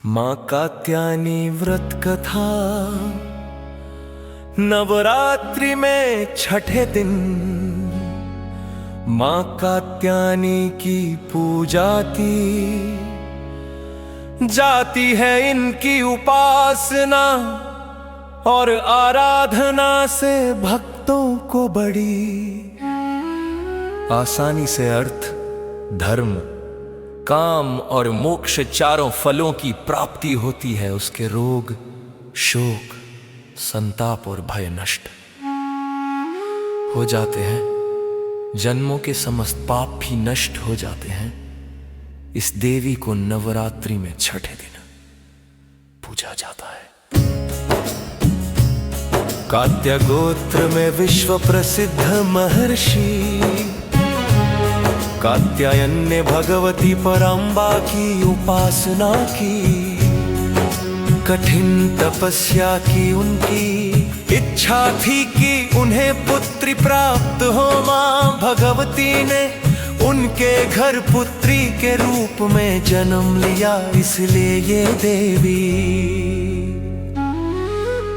माँ कात्यायनी व्रत कथा नवरात्रि में छठे दिन माँ कात्यायनी की पूजा की जाती है। इनकी उपासना और आराधना से भक्तों को बड़ी आसानी से अर्थ, धर्म, काम और मोक्ष चारों फलों की प्राप्ति होती है। उसके रोग, शोक, संताप और भय नष्ट हो जाते हैं। जन्मों के समस्त पाप भी नष्ट हो जाते हैं। इस देवी को नवरात्रि में छठे दिन पूजा जाता है। कात्या गोत्र में विश्व प्रसिद्ध महर्षि कात्यायन ने भगवती पराम्बा की उपासना की। कठिन तपस्या की उनकी इच्छा थी कि उन्हें पुत्री प्राप्त हो। मां भगवती ने उनके घर पुत्री के रूप में जन्म लिया, इसलिए ये देवी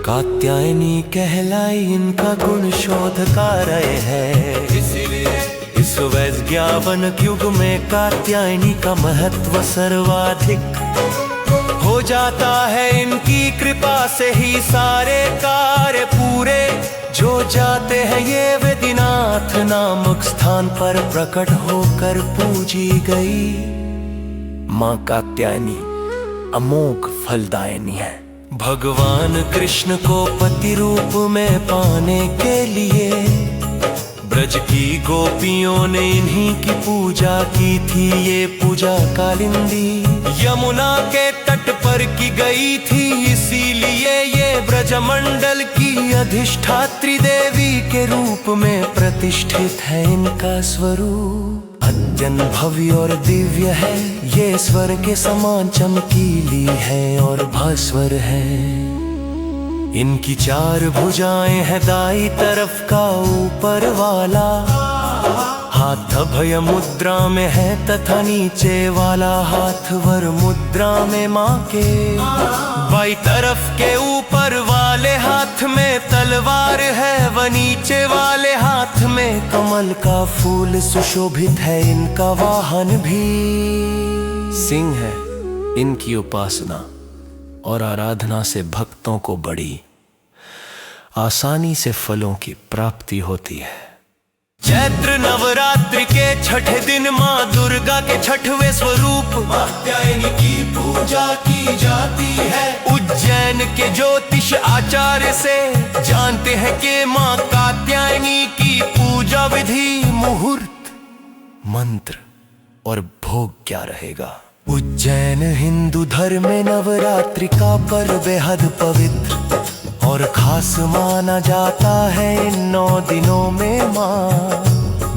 कात्यायनी कहलाई। इनका गुण शोधकारय है, इसीलिए इस वैज्ञावन युग में कात्यायनी का महत्व सर्वाधिक हो जाता है। इनकी कृपा से ही सारे कार्य पूरे जो जाते हैं। ये वेदिनाथ नामक स्थान पर प्रकट होकर पूजी गई। माँ कात्यायनी अमोघ फलदायिनी है। भगवान कृष्ण को पति रूप में पाने के लिए ब्रज की गोपियों ने इन्हीं की पूजा की थी। ये पूजा कालिंदी यमुना के तट पर की गई थी, इसीलिए ये ब्रजमंडल की अधिष्ठात्री देवी के रूप में प्रतिष्ठित है। इनका स्वरूप अत्यंत भव्य और दिव्य है। ये स्वर्ग के समान चमकीली है और भास्वर है। इनकी चार भुजाएं हैं, दाई तरफ का ऊपर वाला हाथ अभय मुद्रा में है तथा नीचे वाला हाथ वर मुद्रा में माँ के। बाई तरफ के ऊपर वाले हाथ में तलवार है व नीचे वाले हाथ में कमल का फूल सुशोभित है। इनका वाहन भी सिंह है। इनकी उपासना और आराधना से भक्तों को बड़ी आसानी से फलों की प्राप्ति होती है। चैत्र नवरात्रि के छठे दिन माँ दुर्गा के छठवें स्वरूप कात्यायनी की पूजा की जाती है। उज्जैन के ज्योतिष आचार्य से जानते हैं कि माँ कात्यायनी की पूजा विधि, मुहूर्त, मंत्र और भोग क्या रहेगा। उज्जैन हिंदू धर्म में नवरात्रि का पर्व बेहद पवित्र और खास माना जाता है। इन 9 दिनों में माँ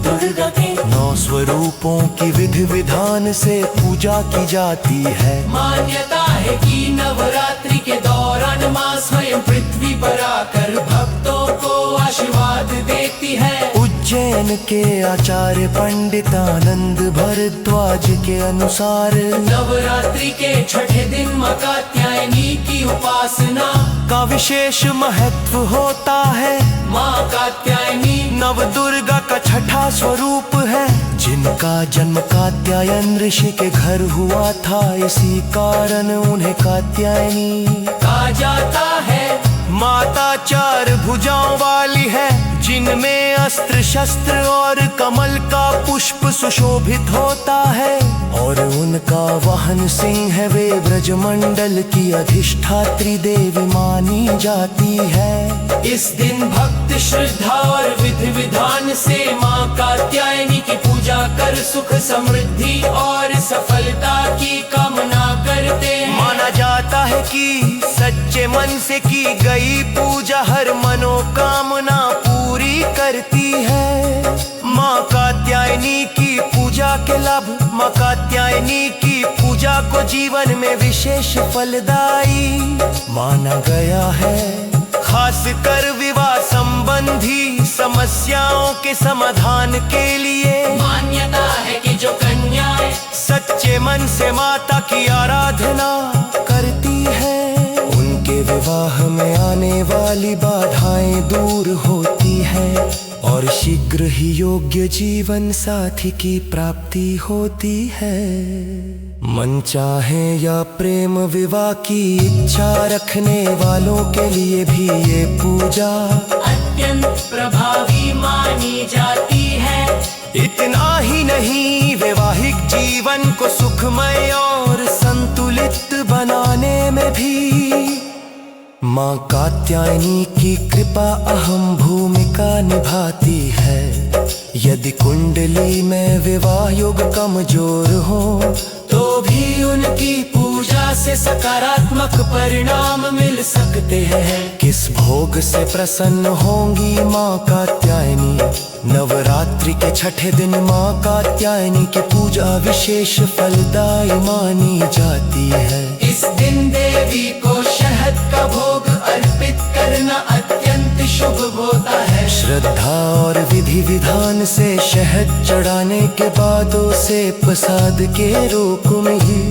दुर्गा के 9 स्वरूपों की विधि विधान से पूजा की जाती है। मान्यता है कि नवरात्रि के दौरान माँ स्वयं पृथ्वी पर आकर भक्तों को आशीर्वाद देती है। उज्जैन के आचार्य पंडित आनंद भारद्वाज के अनुसार नवरात्रि के छठे दिन माँ कात्यायनी की उपासना का विशेष महत्व होता है। माँ कात्यायनी नव दुर्गा का छठा स्वरूप है, जिनका जन्म कात्यायन ऋषि के घर हुआ था। इसी कारण उन्हें कात्यायनी कहा जाता है। माता चार भुजाओं वाली है, जिनमें अस्त्र शस्त्र और कमल का पुष्प सुशोभित होता है। और उनका वाहन सिंह है। वे ब्रजमंडल की अधिष्ठात्री देवी मानी जाती है। इस दिन भक्त श्रद्धा और विधि विधान से माँ कात्यायनी की पूजा कर सुख समृद्धि और सफलता की कामना करते हैं। माना जाता है कि सच्चे मन से की गई पूजा हर मनोकामना पूरी करती है। माँ कात्यायनी की पूजा के लाभ, माँ कात्यायनी की पूजा को जीवन में विशेष फलदायी माना गया है। खास कर विवाह संबंधी समस्याओं के समाधान के लिए मान्यता है कि जो कन्याएं सच्चे मन से माता की आराधना करती और शीघ्र ही योग्य जीवन साथी की प्राप्ति होती है। मन चाहे या प्रेम विवाह की इच्छा रखने वालों के लिए भी ये पूजा अत्यंत प्रभावी मानी जाती है। इतना ही नहीं, वैवाहिक जीवन को सुखमय और संतुलित बनाने में भी माँ कात्यायनी की कृपा अहम भूमिका निभाती है। यदि कुंडली में विवाह योग कमजोर हो तो भी उनकी पूजा से सकारात्मक परिणाम मिल सकते हैं। किस भोग से प्रसन्न होंगी माँ कात्यायनी? नवरात्रि के छठे दिन माँ कात्यायनी की पूजा विशेष फलदायी मानी जाती है। इस दिन देवी को शहद का भोग अर्पित करना अत्यंत शुभ होता है। श्रद्धा और विधि विधान से शहद चढ़ाने के बाद उसे प्रसाद के रूप में ही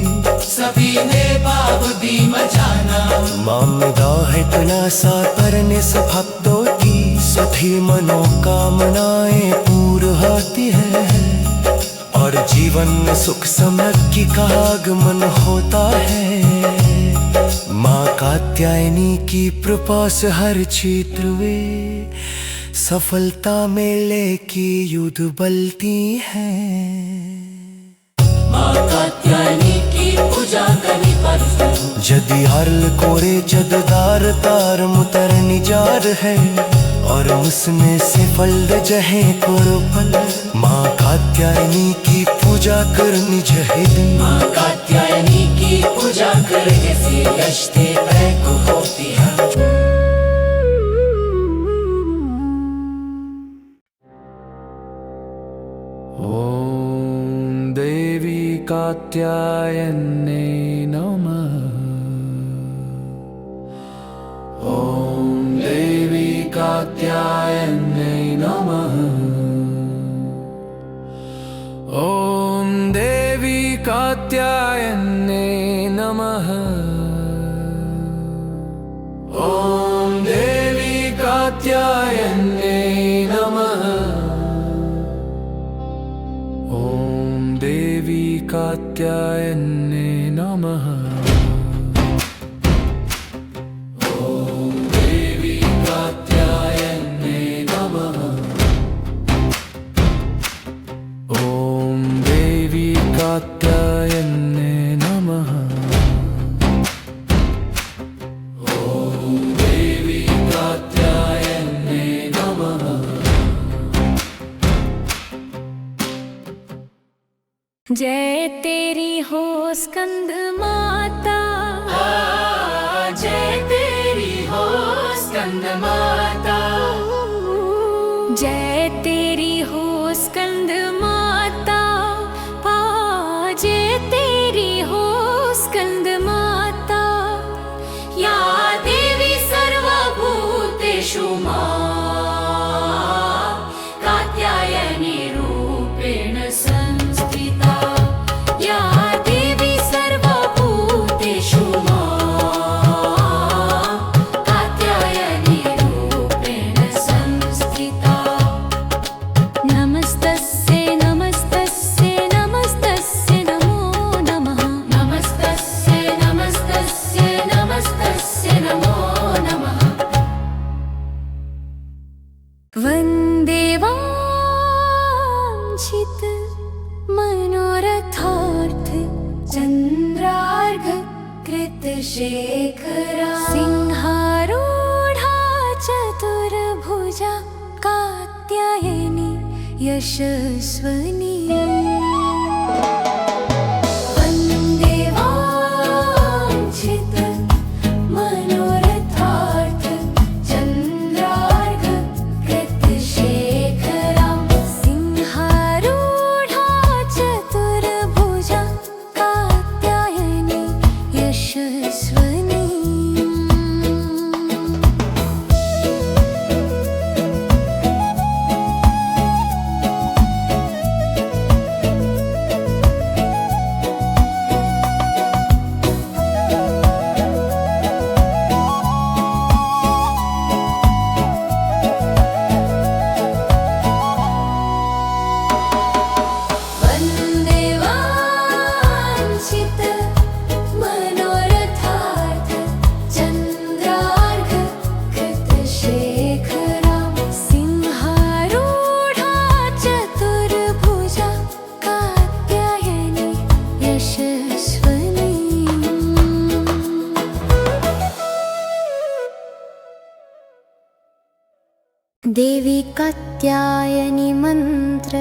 सभी ने भाव भी मचाना। मामदा हटना सा करने से भक्तों की सभी मनोकामनाएं पूर्ण होती है और जीवन में सुख समृद्धि का आगमन होता है। माँ कात्यायनी की कृपा से हर क्षेत्र में सफलता मेले की युद्ध बलती है। माँ कात्यायनी की पूजा करने पर जदि हरल कोरे जददार तार मुतर निजार है और उसमें से फल जहे करो फल। माँ कात्यायनी की पूजा करनी चाहिए। माँ कात्यायनी की पूजा करने से यष्टे को होती है। ओम देवी कात्यायने नमः। ओम देवी कात्यायने नमः। ओम देवी कात्यायने नमः। ओम देवी कात्यायने नमः। ओम देवी कात्यायने नमः। ओम देवी कात्यायने नमः। ओम देवी कात्यायने नमः। ओम देवी कात्यायने नमः। जय तेरी हो स्कंद माता, जय तेरी हो स्कंद माता। जय तेरी हो स्कंद माता, जय तेरी हो स्कंद माता। या देवी सर्वभूतेषु मां कात्यायनी रूपेण संस्थिता। या देवी सर्वभूतेषु मां कात्यायनी रूपेण संस्थिता। नमस्तस्यै नमस्तस्यै नमस्तस्यै नमो नमः। नमस्तस्यै नमस्तस्यै नमस्तस्यै नमो नमः। वन्दे वाञ्छित मनोरथार्थ चन्द्रार्घ कृत शेखरा। सिंहारूढा चतुर्भुजा कात्यायनी यशस्विनी। वन्दे वाञ्छित मनोरथार्थ चन्द्रार्घ कृत शेखरा। सिंहारूढा चतुर्भुजा कात्यायनी यशस्विनी। देवी कात्यायनी मंत्र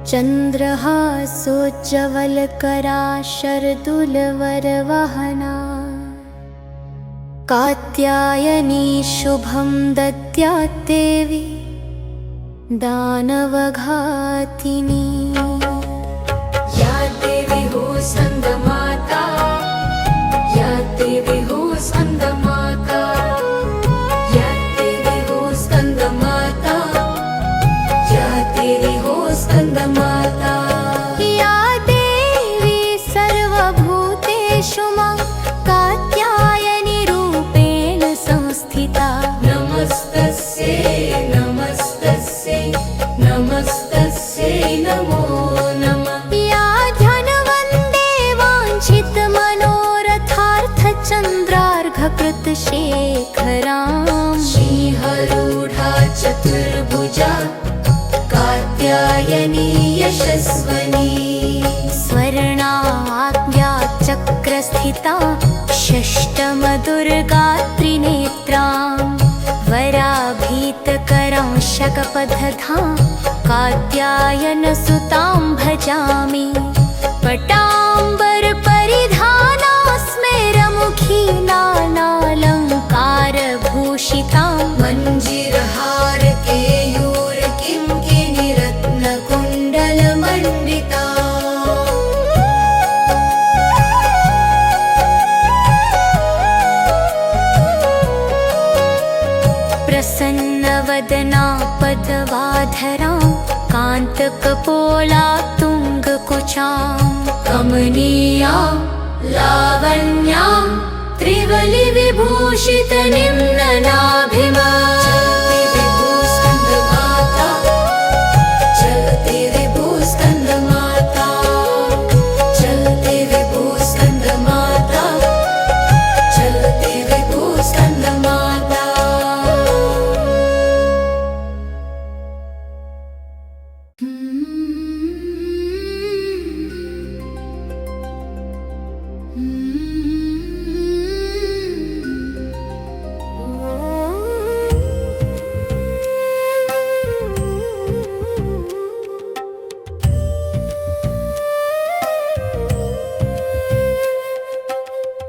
चंद्रहासोज्ज्वलकरा शर्दूलवरवहना कात्यायनी शुभं दद्यात् देवी दानवघातिनी। या देवी हो स्कंदमाता, या देवी हो स्कंदमाता, या देवी हो स्कंदमाता, या देवी हो स्कंदमाता। या देवी सर्वभूतेषु मां कात्यायनी रूपेण संस्थिता। नमस्तस्यै नमस्तस्यै नमस्तस्यै नमो नमः। या ध्यानवन्दे वाञ्छितमनोरथार्थचन्द्रार्घकृतशेखरां श्रीहरूढा चतुर्भुजा कात्यायनी यशस्वनी। स्वर्णाज्ञा चक्रस्थिता षष्टमदुर्गा त्रिनेत्रां वराभीतकरां शकपदधां कात्यायनसुतां भजामि। पटाम्बरपरिधाना स्मेरमुखी नानालङ्कारभूषितां मञ्जीरहार केयूर किङ्किणीरत्नकुण्डलमण्डिता। प्रसन्नवदना पदवाधरां कान्तकपोला तुङ्गकुचां कमनीयां लावण्यां त्रिवलिविभूषितनिम्ननाभिमा। चलति विभूस्कन्दमाता, चलति विभूस्कन्दमाता, चलति विभूस्कन्दमाता।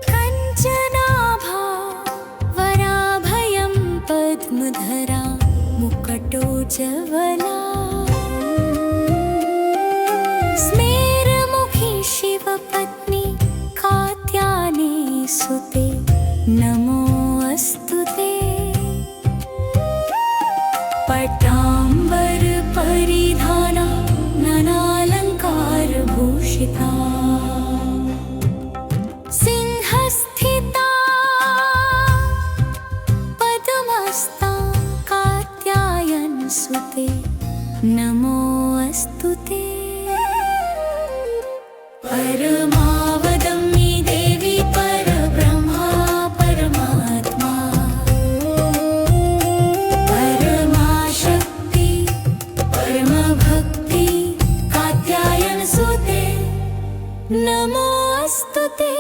कञ्चनाभा वराभयं पद्मधरा मुकटोज्ज्वला। स्मेरमुखी शिवपत्नी कात्यायनी सुते नमो अस्तु ते। पटाम्बरपरिधाना नानालङ्कारभूषिता सिंहस्थिता पद्मस्ता कात्यायनसुते नमो अस्तु ते। परमावदम्यि देवी परब्रह्मा परमात्मा परमाशक्ति परमभक्ति कात्यायनसुते नमो अस्तु ते।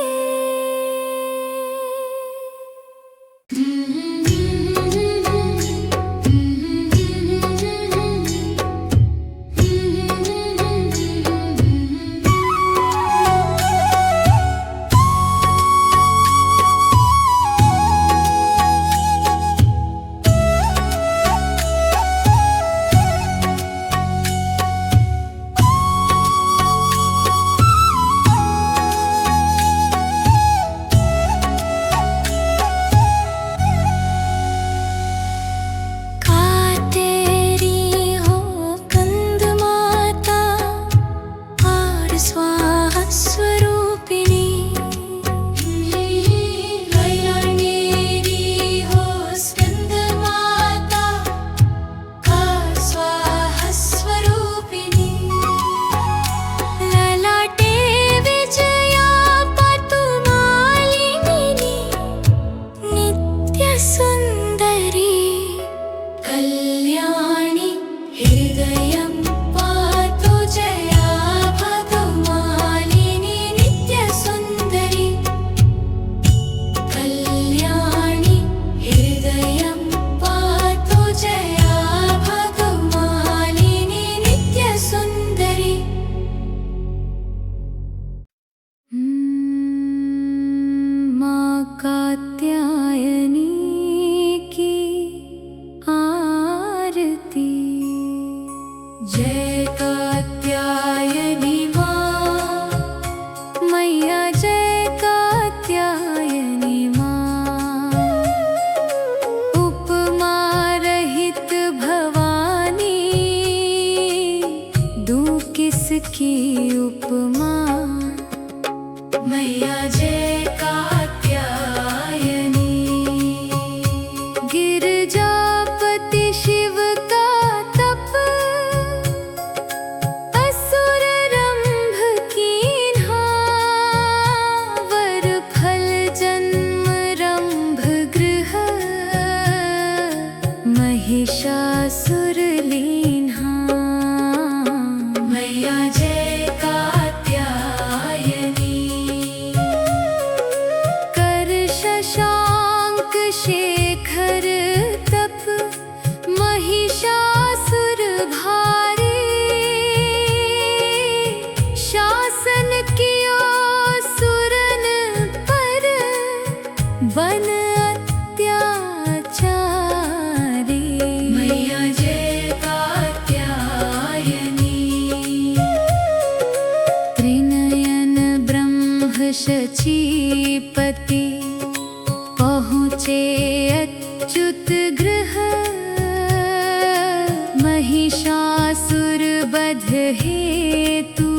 कात्यायनी की आरती। जय कात्यायनी माँ, मैया जय कात्यायनी माँ। उपमा रहित भवानी, दूँ किसकी उपमा। मैया जय कात्यायनी। गिरजापति शिव का तप, असुर रंभ कीन्हा। वर फल जन्म रंभ गृह, महिषासुर लीन्हा। मैया जय कात्यायनी। कर शशांक शेखर तप, महिषासुर भारी। शासन कियो सुरन पर, बन अत्याचारी। मैया जय कात्यायनी। त्रिनयन ब्रह्म शचीपति, पहुँचे अच्युत गृह। महिषासुर बध हेतु,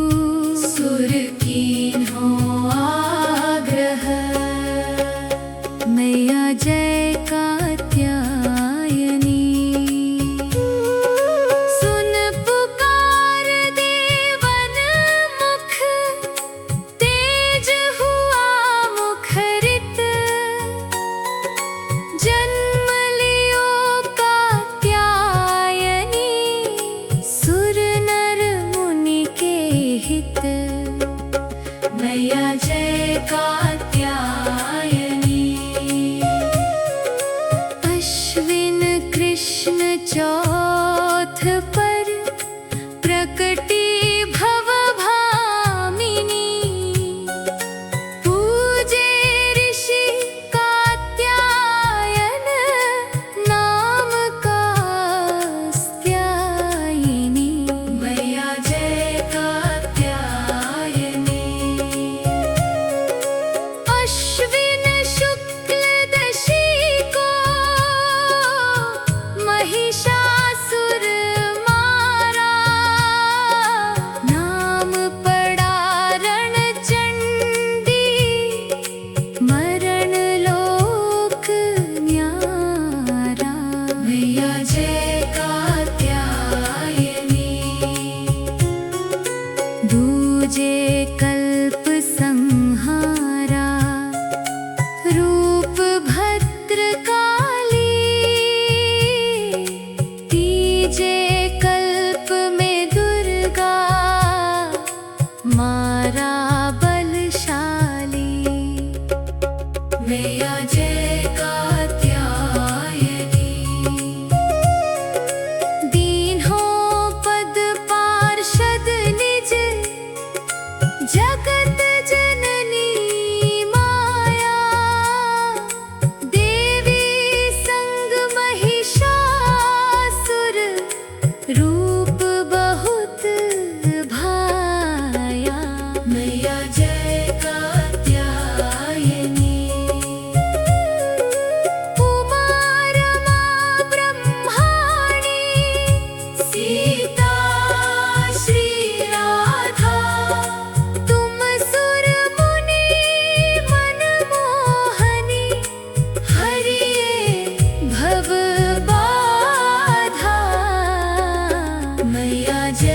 सुर कीन्हो आग्रह। मैया जय कात्यायनी। सुन पुकार देवन मुख, तेज हुआ मुखरित। जन्म लियो कात्यायनी, सुर नर मुनि के हित। मैया जय कात्यायनी। अश्विन कृष्ण चौथ पर, प्रकटी भव भामिनी। पूजे ऋषि कात्यायन, नाम कात्यायनी। मैया जय कात्यायनी। अश्विन शुक्ल दशी को, महिषासुर मारा। नाम पड़ा रणचंडी, मरण लोक न्यारा। मैया जय कात्यायनी। दूजे कल्प संहारा, रूप भद्रकाली। तीजे कल्प में दुर्गा, मारा बलशाली। मैया जय कात्यायनी। दीन्हों पद पार्षद निज, जगत जननी माया। देवी संग महिषासुर, रूप बहुत भाया। मैया जय कात्यायनी। उमा रमा ब्रह्माणी, सीता श्री राधा। तुम सुर मुनि मन मोहनी, हरिये भव बाधा। मैया जय